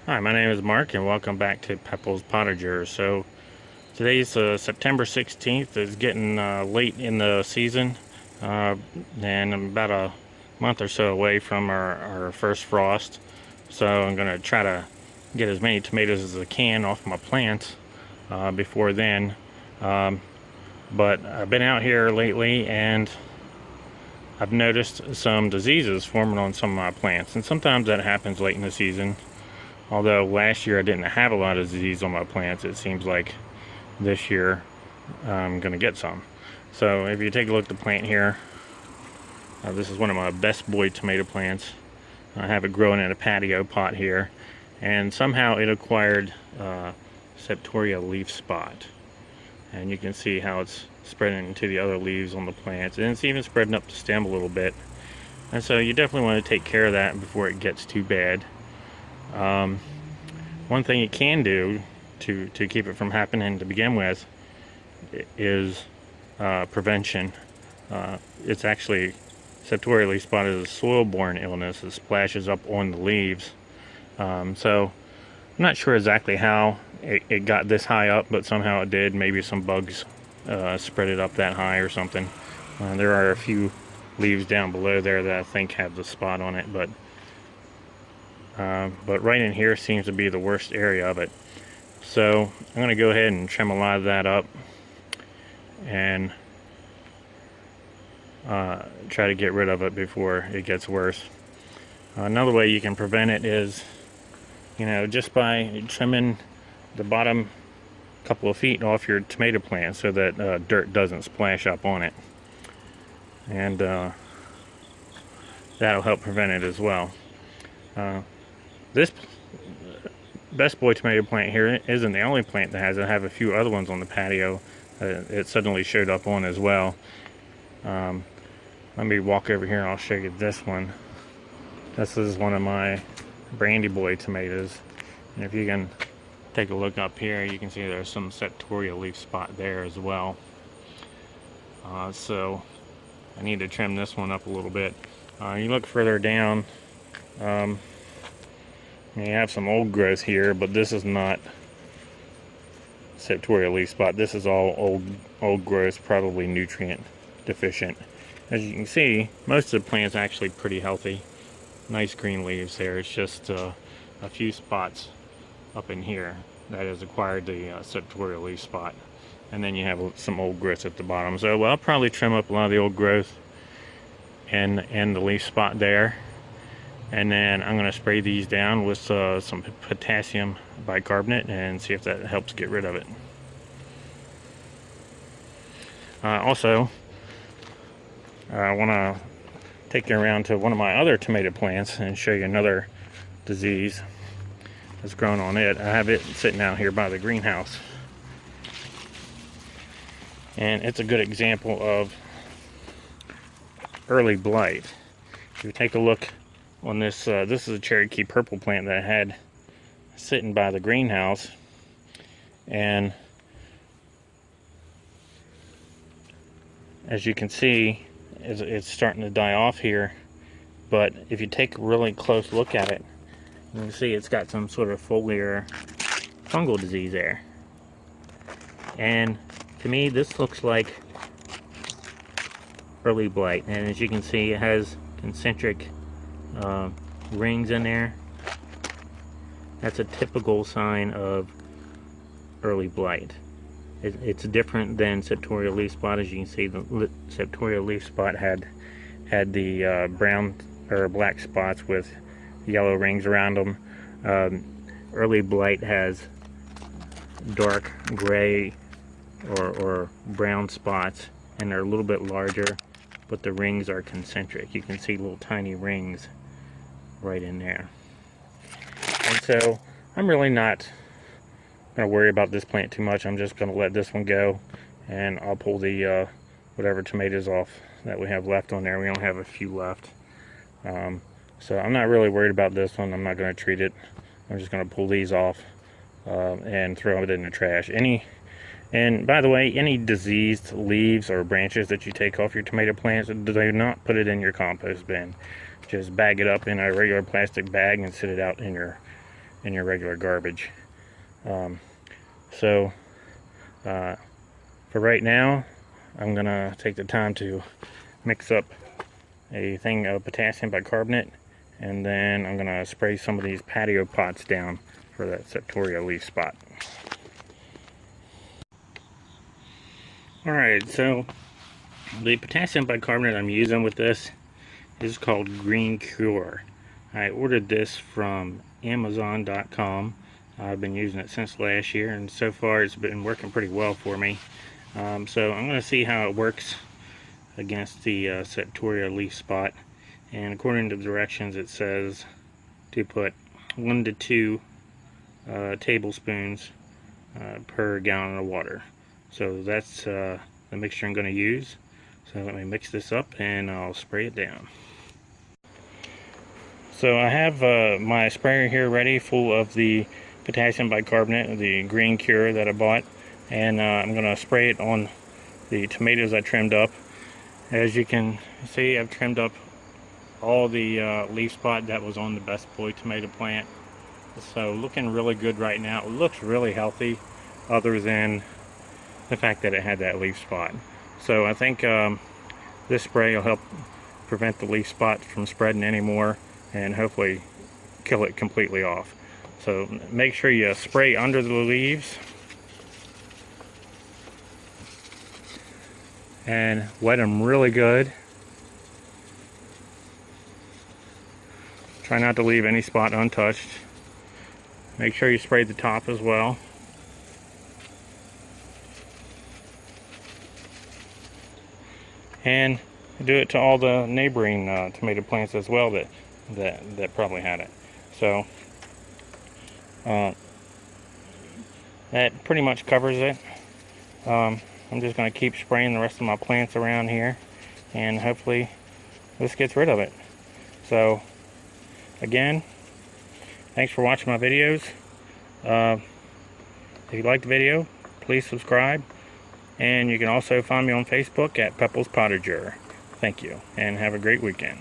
Hi, my name is Mark, and welcome back to Pepple's Potager. So today's September 16th. It's getting late in the season, uh, and I'm about a month or so away from our first frost. So I'm going to try to get as many tomatoes as I can off my plants before then. Um, but I've been out here lately, and I've noticed some diseases forming on some of my plants, and sometimes that happens late in the season. Although last year I didn't have a lot of disease on my plants, it seems like this year I'm going to get some. So if you take a look at the plant here, this is one of my best boy tomato plants. I have it growing in a patio pot here, and somehow it acquired Septoria leaf spot. And you can see how it's spreading into the other leaves on the plants, and it's even spreading up the stem a little bit. And so you definitely want to take care of that before it gets too bad. One thing you can do to keep it from happening to begin with is prevention. It's actually, Septoria leaf spot is a soil-borne illness that splashes up on the leaves. So I'm not sure exactly how it got this high up, but somehow it did. Maybe some bugs spread it up that high or something. There are a few leaves down below there that I think have the spot on it, but right in here seems to be the worst area of it. So I'm going to go ahead and trim a lot of that up and try to get rid of it before it gets worse. Another way you can prevent it is, just by trimming the bottom couple of feet off your tomato plant so that dirt doesn't splash up on it. And that'll help prevent it as well. This best boy tomato plant here isn't the only plant that has it. I have a few other ones on the patio it suddenly showed up on as well. Let me walk over here and I'll show you this one. This is one of my brandy boy tomatoes, and if you can take a look up here, you can see there's some Septoria leaf spot there as well. So I need to trim this one up a little bit. You look further down, you have some old growth here, but this is not Septoria leaf spot. This is all old growth, probably nutrient deficient. As you can see, most of the plant's actually pretty healthy. Nice green leaves there. It's just a few spots up in here that has acquired the Septoria leaf spot. And then you have some old growth at the bottom. So I'll probably trim up a lot of the old growth and the leaf spot there. And then I'm going to spray these down with some potassium bicarbonate and see if that helps get rid of it. Also, I want to take you around to one of my other tomato plants and show you another disease that's grown on it. I have it sitting out here by the greenhouse. And it's a good example of early blight. If you take a look on this, this is a Cherokee purple plant that I had sitting by the greenhouse, and as you can see, it's starting to die off here. But if you take a really close look at it, you can see it's got some sort of foliar fungal disease there. And to me, this looks like early blight. And as you can see, it has concentric rings in there. That's a typical sign of early blight. It's different than Septoria leaf spot. As you can see, the Septoria leaf spot had the brown or black spots with yellow rings around them. Early blight has dark gray or brown spots, and they're a little bit larger, but the rings are concentric. You can see little tiny rings right in there. And so I'm really not going to worry about this plant too much. I'm just going to let this one go, and I'll pull the whatever tomatoes off that we have left on there. We only have a few left. So I'm not really worried about this one. I'm not going to treat it. I'm just going to pull these off and throw it in the trash. And by the way, any diseased leaves or branches that you take off your tomato plants, do not put it in your compost bin. Just bag it up in a regular plastic bag and sit it out in in your regular garbage. So for right now, I'm gonna take the time to mix up a thing of potassium bicarbonate, and then I'm gonna spray some of these patio pots down for that Septoria leaf spot. Alright, so the potassium bicarbonate I'm using with this is called Green Cure. I ordered this from Amazon.com. I've been using it since last year, and so far it's been working pretty well for me. So I'm going to see how it works against the Septoria leaf spot. And according to the directions, it says to put 1 to 2 tablespoons per gallon of water. So that's the mixture I'm going to use. So let me mix this up and I'll spray it down. So I have my sprayer here ready, full of the potassium bicarbonate, the Green Cure that I bought, and I'm going to spray it on the tomatoes I trimmed up. As you can see, I've trimmed up all the leaf spot that was on the Best Boy tomato plant. So looking really good right now. It looks really healthy, other than the fact that it had that leaf spot. So I think this spray will help prevent the leaf spot from spreading anymore, and hopefully kill it completely off. So make sure you spray under the leaves and wet them really good. Try not to leave any spot untouched. Make sure you spray the top as well. And do it to all the neighboring tomato plants as well that probably had it. So that pretty much covers it. I'm just going to keep spraying the rest of my plants around here, and hopefully this gets rid of it. So again, thanks for watching my videos. If you liked the video, please subscribe, and you can also find me on Facebook at Pepple's Potager. Thank you, and have a great weekend.